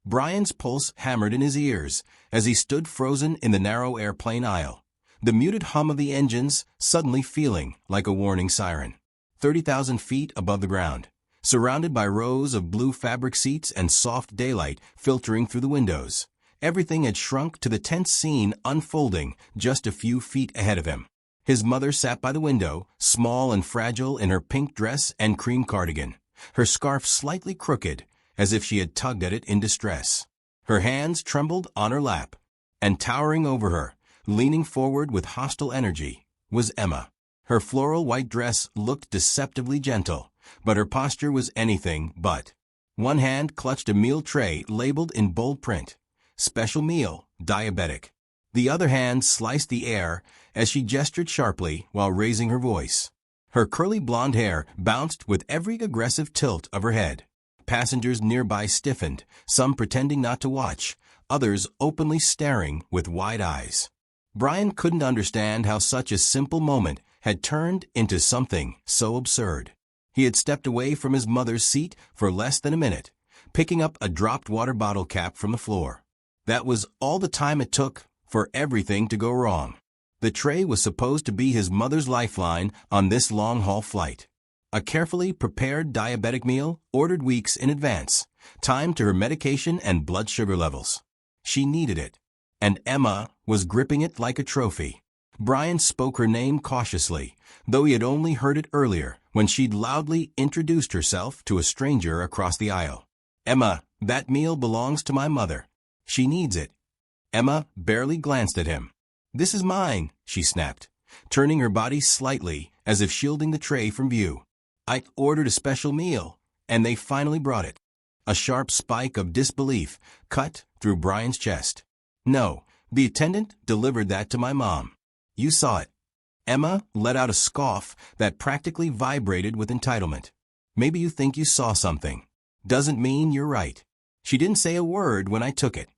Brian's pulse hammered in his ears as he stood frozen in the narrow airplane aisle, the muted hum of the engines suddenly feeling like a warning siren. 30,000 feet above the ground, surrounded by rows of blue fabric seats and soft daylight filtering through the windows, everything had shrunk to the tense scene unfolding just a few feet ahead of him. His mother sat by the window, small and fragile in her pink dress and cream cardigan, her scarf slightly crooked, as if she had tugged at it in distress. Her hands trembled on her lap, and towering over her, leaning forward with hostile energy, was Emma. Her floral white dress looked deceptively gentle, but her posture was anything but. One hand clutched a meal tray labeled in bold print, "Special meal, diabetic." The other hand sliced the air as she gestured sharply while raising her voice. Her curly blonde hair bounced with every aggressive tilt of her head. Passengers nearby stiffened, some pretending not to watch, others openly staring with wide eyes. Brian couldn't understand how such a simple moment had turned into something so absurd. He had stepped away from his mother's seat for less than a minute, picking up a dropped water bottle cap from the floor. That was all the time it took for everything to go wrong. The tray was supposed to be his mother's lifeline on this long-haul flight. A carefully prepared diabetic meal ordered weeks in advance, timed to her medication and blood sugar levels. She needed it, and Emma was gripping it like a trophy. Brian spoke her name cautiously, though he had only heard it earlier when she'd loudly introduced herself to a stranger across the aisle. "Emma, that meal belongs to my mother. She needs it." Emma barely glanced at him. "This is mine," she snapped, turning her body slightly as if shielding the tray from view. "I ordered a special meal, and they finally brought it." A sharp spike of disbelief cut through Brian's chest. "No, the attendant delivered that to my mom. You saw it." Emma let out a scoff that practically vibrated with entitlement. "Maybe you think you saw something. Doesn't mean you're right. She didn't say a word when I took it."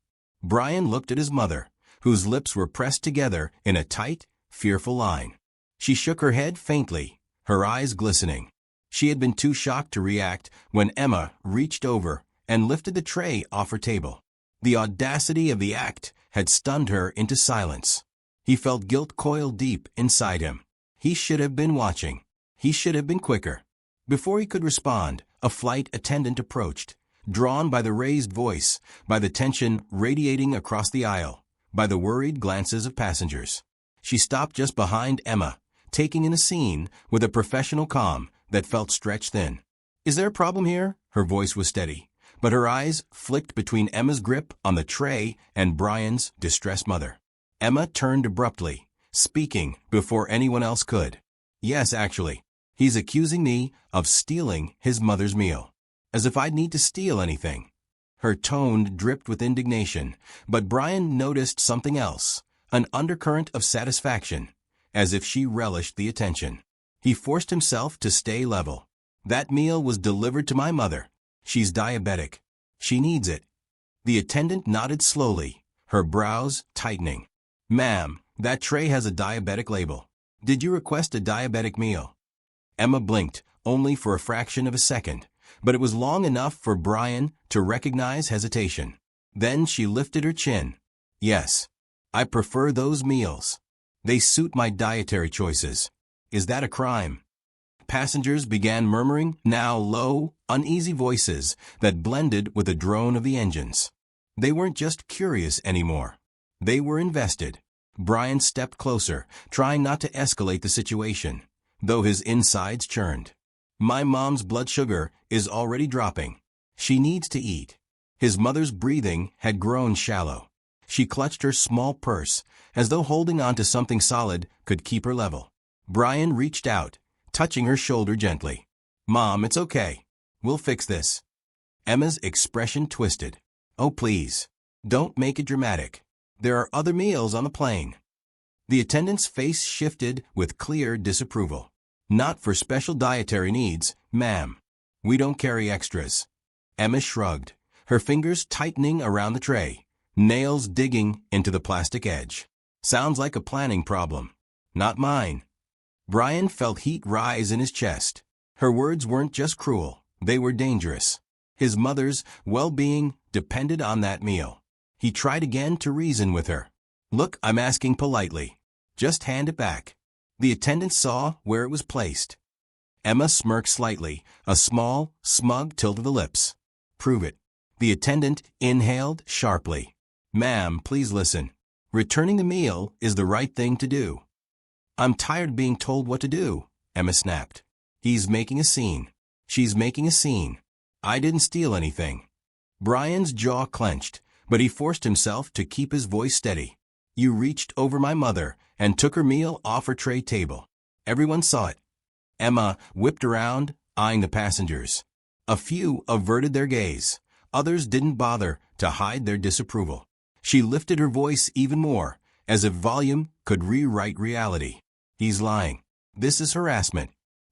Brian looked at his mother, whose lips were pressed together in a tight, fearful line. She shook her head faintly, her eyes glistening. She had been too shocked to react when Emma reached over and lifted the tray off her table. The audacity of the act had stunned her into silence. He felt guilt coil deep inside him. He should have been watching. He should have been quicker. Before he could respond, a flight attendant approached, drawn by the raised voice, by the tension radiating across the aisle, by the worried glances of passengers. She stopped just behind Emma, taking in the scene with a professional calm that felt stretched thin. "Is there a problem here?" Her voice was steady, but her eyes flicked between Emma's grip on the tray and Brian's distressed mother. Emma turned abruptly, speaking before anyone else could. "Yes, actually. He's accusing me of stealing his mother's meal. As if I'd need to steal anything." Her tone dripped with indignation, but Brian noticed something else, an undercurrent of satisfaction, as if she relished the attention. He forced himself to stay level. "That meal was delivered to my mother. She's diabetic. She needs it." The attendant nodded slowly, her brows tightening. "Ma'am, that tray has a diabetic label. Did you request a diabetic meal?" Emma blinked, only for a fraction of a second, but it was long enough for Brian to recognize hesitation. Then she lifted her chin. "Yes, I prefer those meals. They suit my dietary choices. Is that a crime?" Passengers began murmuring, now low, uneasy voices that blended with the drone of the engines. They weren't just curious anymore. They were invested. Brian stepped closer, trying not to escalate the situation, though his insides churned. "My mom's blood sugar is already dropping. She needs to eat." His mother's breathing had grown shallow. She clutched her small purse, as though holding on to something solid could keep her level. Brian reached out, touching her shoulder gently. "Mom, it's okay. We'll fix this." Emma's expression twisted. "Oh, please. Don't make it dramatic. There are other meals on the plane." The attendant's face shifted with clear disapproval. "Not for special dietary needs, ma'am. We don't carry extras." Emma shrugged, her fingers tightening around the tray, nails digging into the plastic edge. "Sounds like a planning problem. Not mine." Brian felt heat rise in his chest. Her words weren't just cruel, they were dangerous. His mother's well-being depended on that meal. He tried again to reason with her. "Look, I'm asking politely. Just hand it back." The attendant saw where it was placed. Emma smirked slightly, a small, smug tilt of the lips. "Prove it." The attendant inhaled sharply. "Ma'am, please listen. Returning the meal is the right thing to do." "I'm tired of being told what to do," Emma snapped. "He's making a scene. She's making a scene. I didn't steal anything." Brian's jaw clenched, but he forced himself to keep his voice steady. "You reached over my mother and took her meal off her tray table. Everyone saw it." Emma whipped around, eyeing the passengers. A few averted their gaze. Others didn't bother to hide their disapproval. She lifted her voice even more, as if volume could rewrite reality. "He's lying. This is harassment."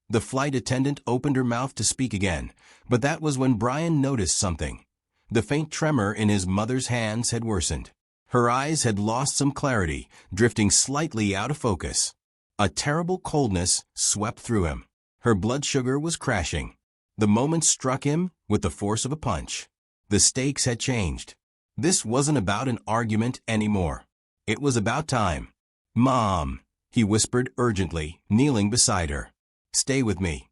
The flight attendant opened her mouth to speak again, but that was when Brian noticed something. The faint tremor in his mother's hands had worsened. Her eyes had lost some clarity, drifting slightly out of focus. A terrible coldness swept through him. Her blood sugar was crashing. The moment struck him with the force of a punch. The stakes had changed. This wasn't about an argument anymore. It was about time. "Mom," he whispered urgently, kneeling beside her. "Stay with me."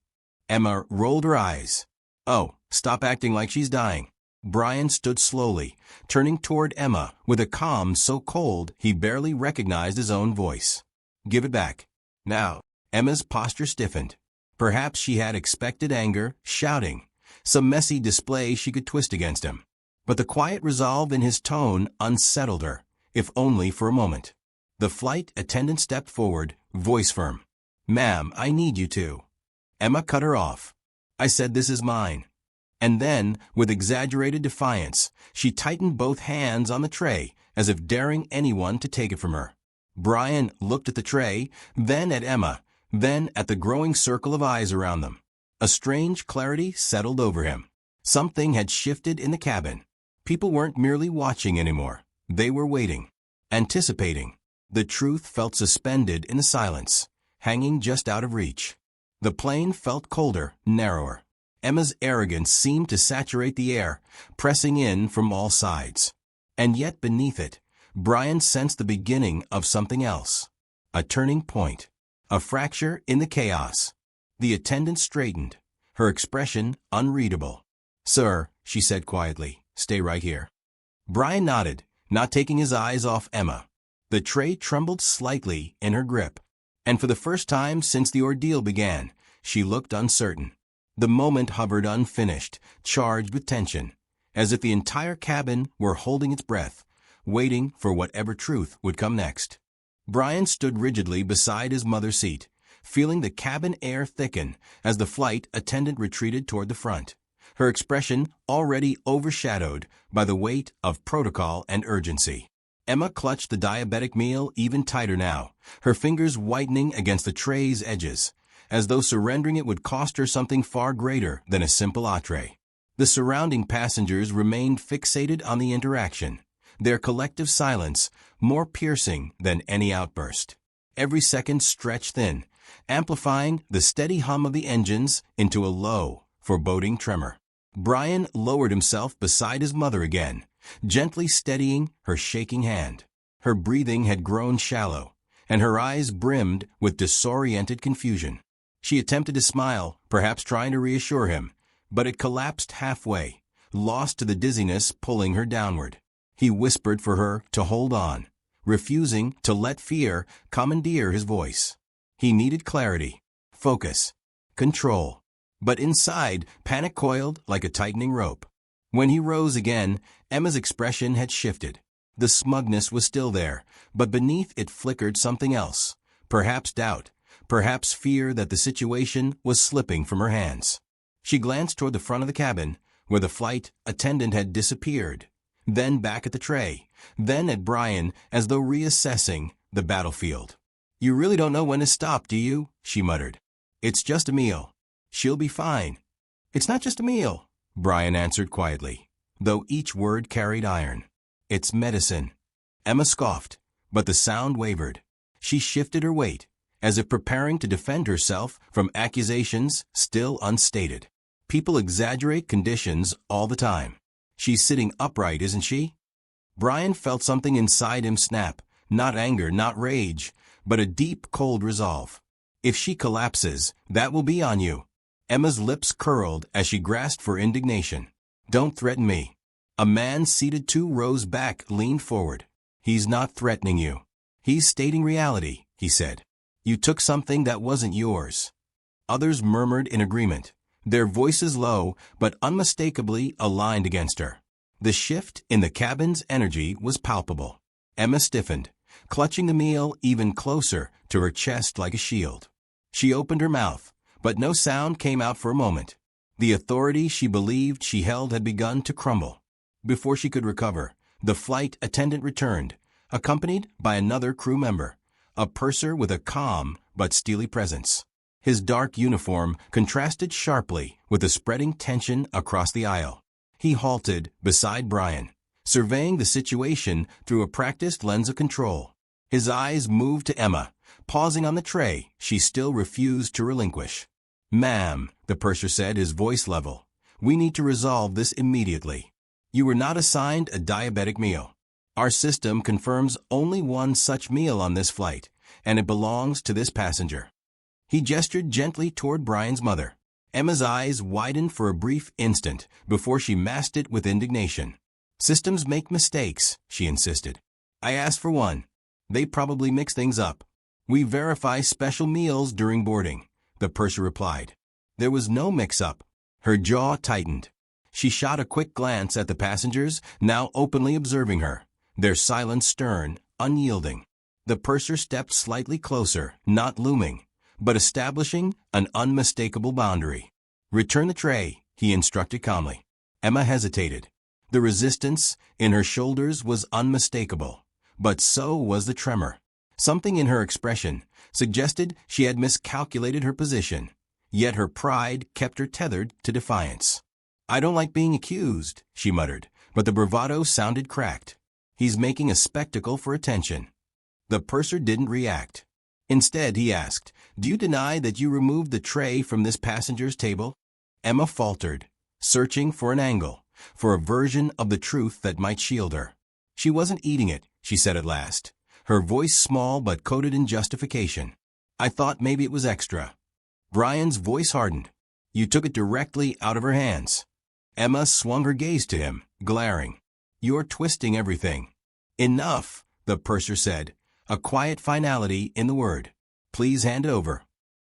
Emma rolled her eyes. "Oh, stop acting like she's dying." Brian stood slowly, turning toward Emma with a calm so cold he barely recognized his own voice. "Give it back. Now." Emma's posture stiffened. Perhaps she had expected anger, shouting, some messy display she could twist against him. But the quiet resolve in his tone unsettled her, if only for a moment. The flight attendant stepped forward, voice firm. "Ma'am, I need you to." Emma cut her off. "I said this is mine." And then, with exaggerated defiance, she tightened both hands on the tray, as if daring anyone to take it from her. Brian looked at the tray, then at Emma, then at the growing circle of eyes around them. A strange clarity settled over him. Something had shifted in the cabin. People weren't merely watching anymore. They were waiting, anticipating. The truth felt suspended in the silence, hanging just out of reach. The plane felt colder, narrower. Emma's arrogance seemed to saturate the air, pressing in from all sides. And yet beneath it, Brian sensed the beginning of something else. A turning point. A fracture in the chaos. The attendant straightened, her expression unreadable. "Sir," she said quietly, "stay right here." Brian nodded, not taking his eyes off Emma. The tray trembled slightly in her grip, and for the first time since the ordeal began, she looked uncertain. The moment hovered unfinished, charged with tension, as if the entire cabin were holding its breath, waiting for whatever truth would come next. Brian stood rigidly beside his mother's seat, feeling the cabin air thicken as the flight attendant retreated toward the front, her expression already overshadowed by the weight of protocol and urgency. Emma clutched the diabetic meal even tighter now, her fingers whitening against the tray's edges, as though surrendering it would cost her something far greater than a simple entree. The surrounding passengers remained fixated on the interaction, their collective silence more piercing than any outburst. Every second stretched thin, amplifying the steady hum of the engines into a low, foreboding tremor. Brian lowered himself beside his mother again, gently steadying her shaking hand. Her breathing had grown shallow, and her eyes brimmed with disoriented confusion. She attempted to smile, perhaps trying to reassure him, but it collapsed halfway, lost to the dizziness pulling her downward. He whispered for her to hold on, refusing to let fear commandeer his voice. He needed clarity, focus, control. But inside, panic coiled like a tightening rope. When he rose again, Emma's expression had shifted. The smugness was still there, but beneath it flickered something else. Perhaps doubt, perhaps fear that the situation was slipping from her hands. She glanced toward the front of the cabin, where the flight attendant had disappeared, then back at the tray, then at Brian as though reassessing the battlefield. "You really don't know when to stop, do you?" she muttered. "It's just a meal. She'll be fine." "It's not just a meal," Brian answered quietly, though each word carried iron. "It's medicine." Emma scoffed, but the sound wavered. She shifted her weight, as if preparing to defend herself from accusations still unstated. People exaggerate conditions all the time. She's sitting upright, isn't she? Brian felt something inside him snap, not anger, not rage, but a deep, cold resolve. If she collapses, that will be on you. Emma's lips curled as she grasped for indignation. Don't threaten me. A man seated 2 rows back leaned forward. He's not threatening you. He's stating reality, he said. You took something that wasn't yours. Others murmured in agreement, their voices low but unmistakably aligned against her. The shift in the cabin's energy was palpable. Emma stiffened, clutching the meal even closer to her chest like a shield. She opened her mouth, but no sound came out for a moment. The authority she believed she held had begun to crumble. Before she could recover, the flight attendant returned, accompanied by another crew member, a purser with a calm but steely presence. His dark uniform contrasted sharply with the spreading tension across the aisle. He halted beside Brian, surveying the situation through a practiced lens of control. His eyes moved to Emma, pausing on the tray she still refused to relinquish. "Ma'am," the purser said, his voice level, "we need to resolve this immediately. You were not assigned a diabetic meal. Our system confirms only one such meal on this flight, and it belongs to this passenger." He gestured gently toward Brian's mother. Emma's eyes widened for a brief instant before she masked it with indignation. "Systems make mistakes," she insisted. "I asked for one. They probably mix things up. We verify special meals during boarding," the purser replied. There was no mix-up. Her jaw tightened. She shot a quick glance at the passengers, now openly observing her, their silence stern, unyielding. The purser stepped slightly closer, not looming, but establishing an unmistakable boundary. "Return the tray," he instructed calmly. Emma hesitated. The resistance in her shoulders was unmistakable, but so was the tremor. Something in her expression suggested she had miscalculated her position, yet her pride kept her tethered to defiance. "I don't like being accused," she muttered, but the bravado sounded cracked. "He's making a spectacle for attention." The purser didn't react. Instead, he asked, "Do you deny that you removed the tray from this passenger's table?" Emma faltered, searching for an angle, for a version of the truth that might shield her. "She wasn't eating it," she said at last, her voice small but coated in justification. "I thought maybe it was extra." Brian's voice hardened. "You took it directly out of her hands." Emma swung her gaze to him, glaring. "You're twisting everything." "Enough," the purser said, a quiet finality in the word. "Please hand it over."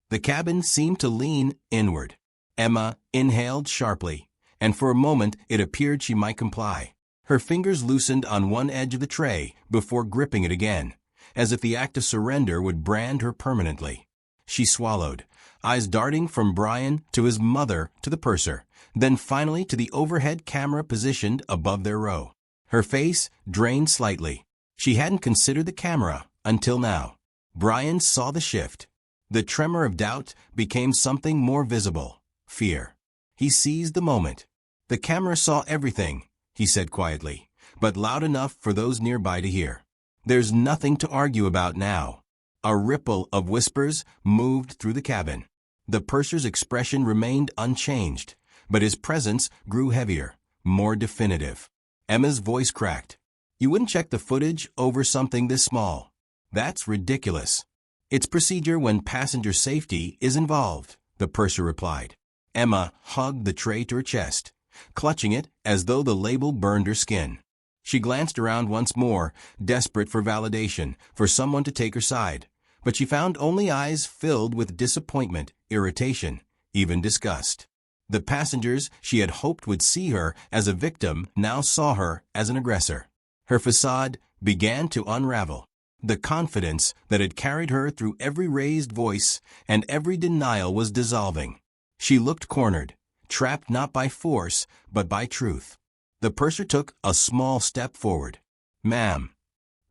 The cabin seemed to lean inward. Emma inhaled sharply, and for a moment it appeared she might comply. Her fingers loosened on one edge of the tray before gripping it again, as if the act of surrender would brand her permanently. She swallowed, eyes darting from Brian to his mother to the purser, then finally to the overhead camera positioned above their row. Her face drained slightly. She hadn't considered the camera until now. Brian saw the shift. The tremor of doubt became something more visible, fear. He seized the moment. "The camera saw everything," he said quietly, but loud enough for those nearby to hear. "There's nothing to argue about now." A ripple of whispers moved through the cabin. The purser's expression remained unchanged, but his presence grew heavier, more definitive. Emma's voice cracked. "You wouldn't check the footage over something this small. That's ridiculous." "It's procedure when passenger safety is involved," the purser replied. Emma hugged the tray to her chest, clutching it as though the label burned her skin. She glanced around once more, desperate for validation, for someone to take her side, but she found only eyes filled with disappointment, irritation, even disgust. The passengers she had hoped would see her as a victim now saw her as an aggressor. Her facade began to unravel. The confidence that had carried her through every raised voice and every denial was dissolving. She looked cornered, trapped not by force, but by truth. The purser took a small step forward. "Ma'am."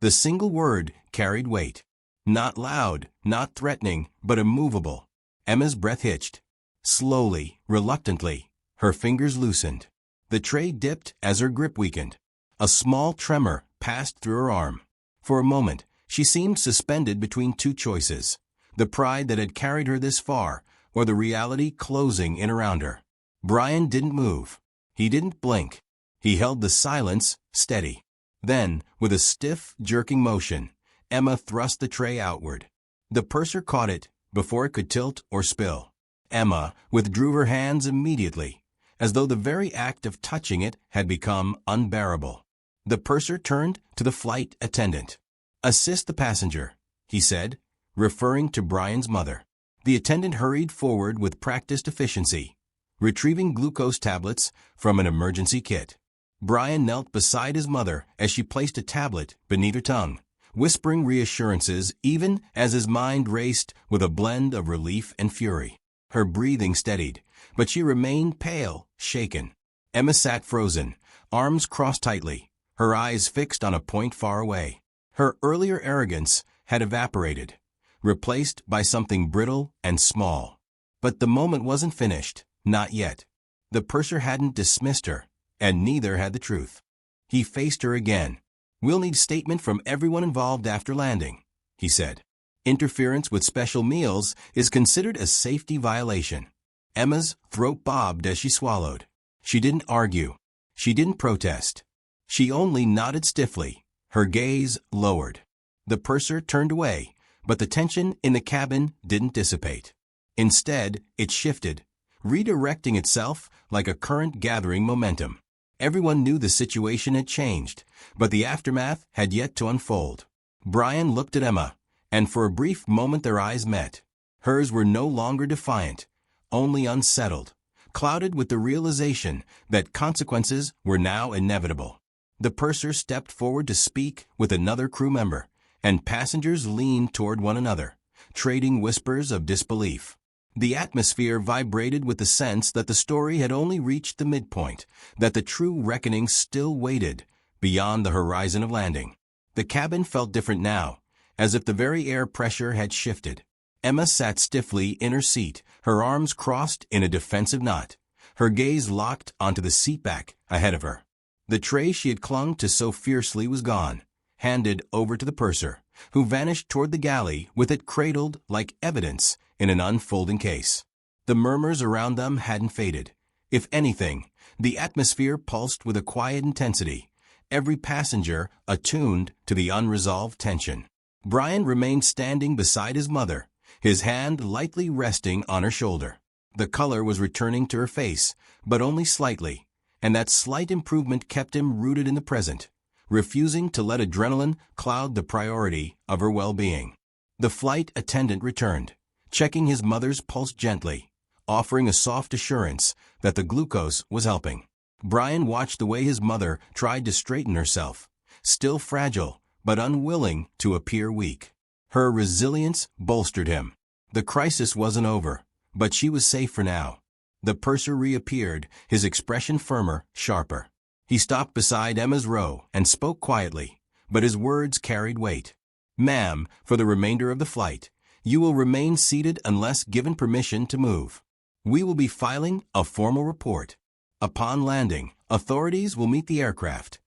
The single word carried weight. Not loud, not threatening, but immovable. Emma's breath hitched. Slowly, reluctantly, her fingers loosened. The tray dipped as her grip weakened. A small tremor passed through her arm. For a moment, she seemed suspended between two choices, the pride that had carried her this far, or the reality closing in around her. Brian didn't move. He didn't blink. He held the silence steady. Then, with a stiff, jerking motion, Emma thrust the tray outward. The purser caught it before it could tilt or spill. Emma withdrew her hands immediately, as though the very act of touching it had become unbearable. The purser turned to the flight attendant. "Assist the passenger," he said, referring to Brian's mother. The attendant hurried forward with practiced efficiency, retrieving glucose tablets from an emergency kit. Brian knelt beside his mother as she placed a tablet beneath her tongue, whispering reassurances even as his mind raced with a blend of relief and fury. Her breathing steadied, but she remained pale, shaken. Emma sat frozen, arms crossed tightly, her eyes fixed on a point far away. Her earlier arrogance had evaporated, replaced by something brittle and small. But the moment wasn't finished, not yet. The purser hadn't dismissed her, and neither had the truth. He faced her again. "We'll need statement from everyone involved after landing," he said. "Interference with special meals is considered a safety violation." Emma's throat bobbed as she swallowed. She didn't argue. She didn't protest. She only nodded stiffly, her gaze lowered. The purser turned away, but the tension in the cabin didn't dissipate. Instead, it shifted, redirecting itself like a current gathering momentum. Everyone knew the situation had changed, but the aftermath had yet to unfold. Brian looked at Emma, and for a brief moment their eyes met. Hers were no longer defiant, only unsettled, clouded with the realization that consequences were now inevitable. The purser stepped forward to speak with another crew member, and passengers leaned toward one another, trading whispers of disbelief. The atmosphere vibrated with the sense that the story had only reached the midpoint, that the true reckoning still waited beyond the horizon of landing. The cabin felt different now, as if the very air pressure had shifted. Emma sat stiffly in her seat, her arms crossed in a defensive knot, her gaze locked onto the seatback ahead of her. The tray she had clung to so fiercely was gone, handed over to the purser, who vanished toward the galley with it cradled like evidence in an unfolding case. The murmurs around them hadn't faded. If anything, the atmosphere pulsed with a quiet intensity, every passenger attuned to the unresolved tension. Brian remained standing beside his mother, his hand lightly resting on her shoulder. The color was returning to her face, but only slightly, and that slight improvement kept him rooted in the present, refusing to let adrenaline cloud the priority of her well-being. The flight attendant returned, checking his mother's pulse gently, offering a soft assurance that the glucose was helping. Brian watched the way his mother tried to straighten herself, still fragile but unwilling to appear weak. Her resilience bolstered him. The crisis wasn't over, but she was safe for now. The purser reappeared, his expression firmer, sharper. He stopped beside Emma's row and spoke quietly, but his words carried weight. "Ma'am, for the remainder of the flight, you will remain seated unless given permission to move. We will be filing a formal report. Upon landing, authorities will meet the aircraft."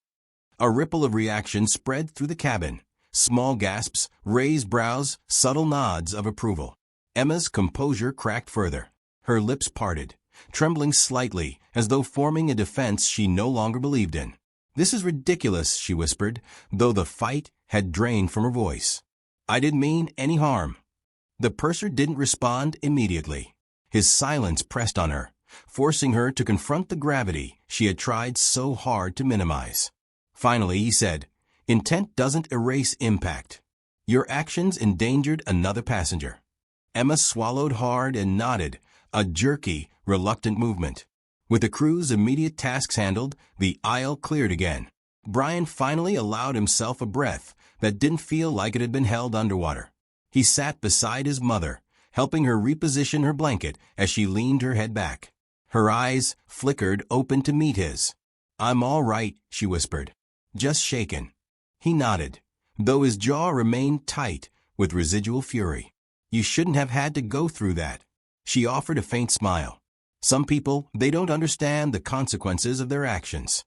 A ripple of reaction spread through the cabin. Small gasps, raised brows, subtle nods of approval. Emma's composure cracked further. Her lips parted, trembling slightly as though forming a defense she no longer believed in. "This is ridiculous," she whispered, though the fight had drained from her voice. "I didn't mean any harm." The purser didn't respond immediately. His silence pressed on her, forcing her to confront the gravity she had tried so hard to minimize. Finally, he said, "Intent doesn't erase impact. Your actions endangered another passenger." Emma swallowed hard and nodded, a jerky, reluctant movement. With the crew's immediate tasks handled, the aisle cleared again. Brian finally allowed himself a breath that didn't feel like it had been held underwater. He sat beside his mother, helping her reposition her blanket as she leaned her head back. Her eyes flickered open to meet his. "I'm all right," she whispered. "Just shaken." He nodded, though his jaw remained tight with residual fury. "You shouldn't have had to go through that." She offered a faint smile. "Some people, they don't understand the consequences of their actions."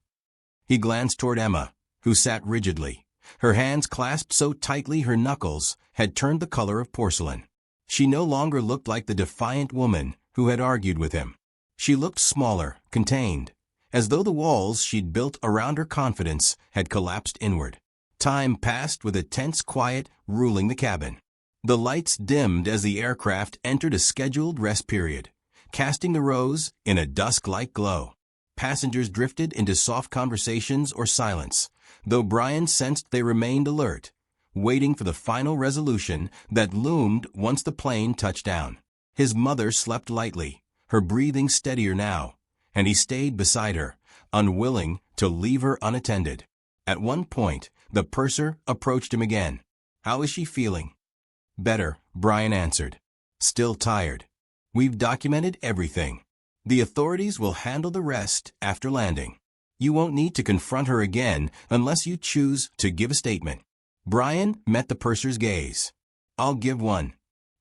He glanced toward Emma, who sat rigidly, her hands clasped so tightly her knuckles had turned the color of porcelain. She no longer looked like the defiant woman who had argued with him. She looked smaller, contained, as though the walls she'd built around her confidence had collapsed inward. Time passed with a tense quiet ruling the cabin. The lights dimmed as the aircraft entered a scheduled rest period, casting the rows in a dusk-like glow. Passengers drifted into soft conversations or silence, though Brian sensed they remained alert, waiting for the final resolution that loomed once the plane touched down. His mother slept lightly, her breathing steadier now, and he stayed beside her, unwilling to leave her unattended. At one point, the purser approached him again. "How is she feeling?" "Better," Brian answered. "Still tired. We've documented everything. The authorities will handle the rest after landing. You won't need to confront her again unless you choose to give a statement." Brian met the purser's gaze. "I'll give one."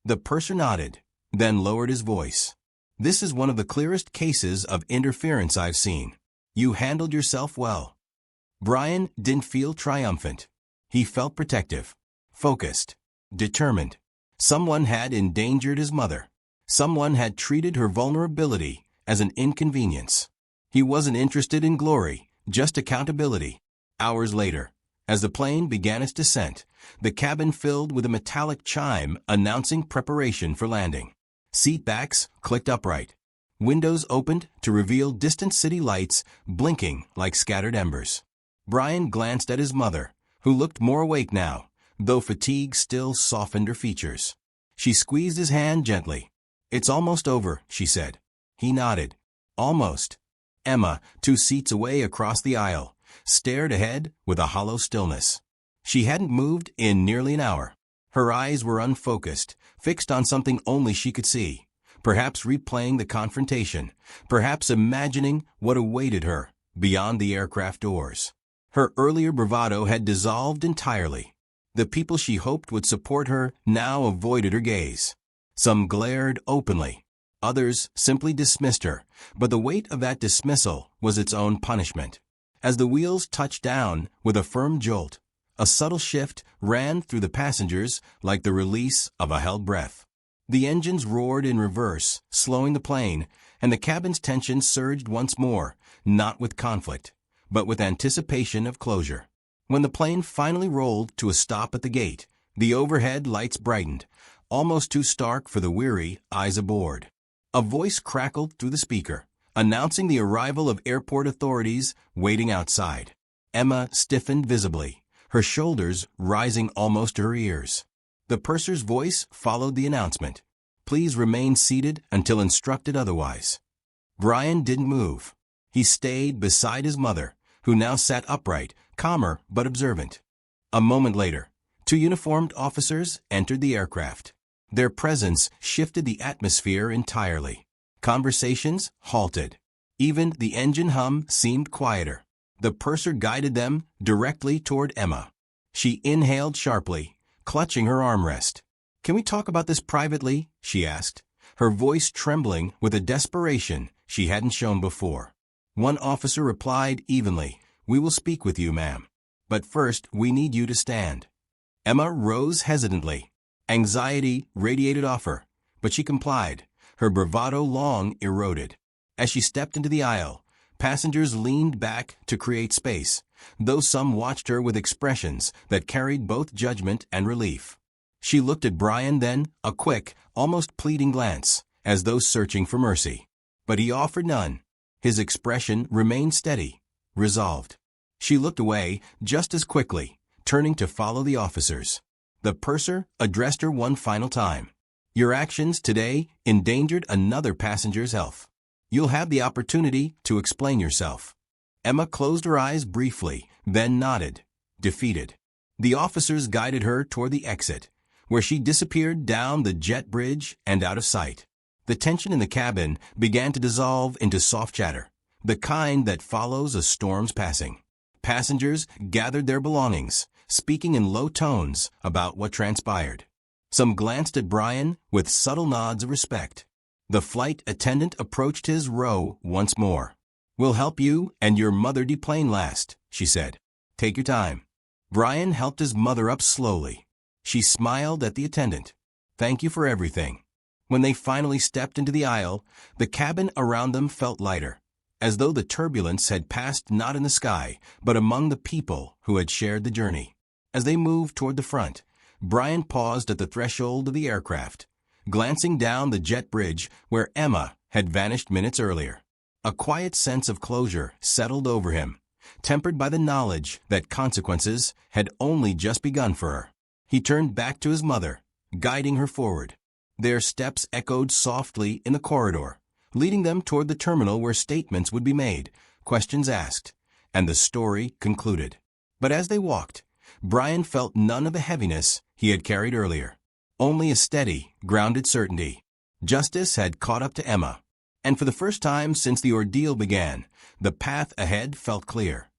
The purser nodded, then lowered his voice. "This is one of the clearest cases of interference I've seen. You handled yourself well." Brian didn't feel triumphant. He felt protective, focused, determined. Someone had endangered his mother. Someone had treated her vulnerability as an inconvenience. He wasn't interested in glory, just accountability. Hours later, as the plane began its descent, the cabin filled with a metallic chime announcing preparation for landing. Seat backs clicked upright. Windows opened to reveal distant city lights blinking like scattered embers. Brian glanced at his mother, who looked more awake now, though fatigue still softened her features. She squeezed his hand gently. "It's almost over," she said. He nodded. "Almost." Emma, 2 seats away across the aisle, stared ahead with a hollow stillness. She hadn't moved in nearly an hour. Her eyes were unfocused, fixed on something only she could see, perhaps replaying the confrontation, perhaps imagining what awaited her beyond the aircraft doors. Her earlier bravado had dissolved entirely. The people she hoped would support her now avoided her gaze. Some glared openly. Others simply dismissed her, but the weight of that dismissal was its own punishment. As the wheels touched down with a firm jolt, a subtle shift ran through the passengers like the release of a held breath. The engines roared in reverse, slowing the plane, and the cabin's tension surged once more, not with conflict, but with anticipation of closure. When the plane finally rolled to a stop at the gate, the overhead lights brightened, almost too stark for the weary eyes aboard. A voice crackled through the speaker, announcing the arrival of airport authorities waiting outside. Emma stiffened visibly, her shoulders rising almost to her ears. The purser's voice followed the announcement. "Please remain seated until instructed otherwise." Brian didn't move. He stayed beside his mother, who now sat upright, calmer but observant. A moment later, 2 uniformed officers entered the aircraft. Their presence shifted the atmosphere entirely. Conversations halted. Even the engine hum seemed quieter. The purser guided them directly toward Emma. She inhaled sharply, clutching her armrest. "Can we talk about this privately?" she asked, her voice trembling with a desperation she hadn't shown before. One officer replied evenly, "We will speak with you, ma'am. But first, we need you to stand." Emma rose hesitantly. Anxiety radiated off her, but she complied, her bravado long eroded. As she stepped into the aisle, passengers leaned back to create space, though some watched her with expressions that carried both judgment and relief. She looked at Brian then, a quick, almost pleading glance, as though searching for mercy. But he offered none. His expression remained steady, resolved. She looked away just as quickly, turning to follow the officers. The purser addressed her one final time. "Your actions today endangered another passenger's health. You'll have the opportunity to explain yourself." Emma closed her eyes briefly, then nodded, defeated. The officers guided her toward the exit, where she disappeared down the jet bridge and out of sight. The tension in the cabin began to dissolve into soft chatter, the kind that follows a storm's passing. Passengers gathered their belongings, speaking in low tones about what transpired. Some glanced at Brian with subtle nods of respect. The flight attendant approached his row once more. "We'll help you and your mother deplane last," she said. "Take your time." Brian helped his mother up slowly. She smiled at the attendant. "Thank you for everything." When they finally stepped into the aisle, the cabin around them felt lighter, as though the turbulence had passed not in the sky, but among the people who had shared the journey. As they moved toward the front, Brian paused at the threshold of the aircraft, glancing down the jet bridge where Emma had vanished minutes earlier. A quiet sense of closure settled over him, tempered by the knowledge that consequences had only just begun for her. He turned back to his mother, guiding her forward. Their steps echoed softly in the corridor, leading them toward the terminal where statements would be made, questions asked, and the story concluded. But as they walked, Brian felt none of the heaviness he had carried earlier, only a steady, grounded certainty. Justice had caught up to Emma, and for the first time since the ordeal began, the path ahead felt clear.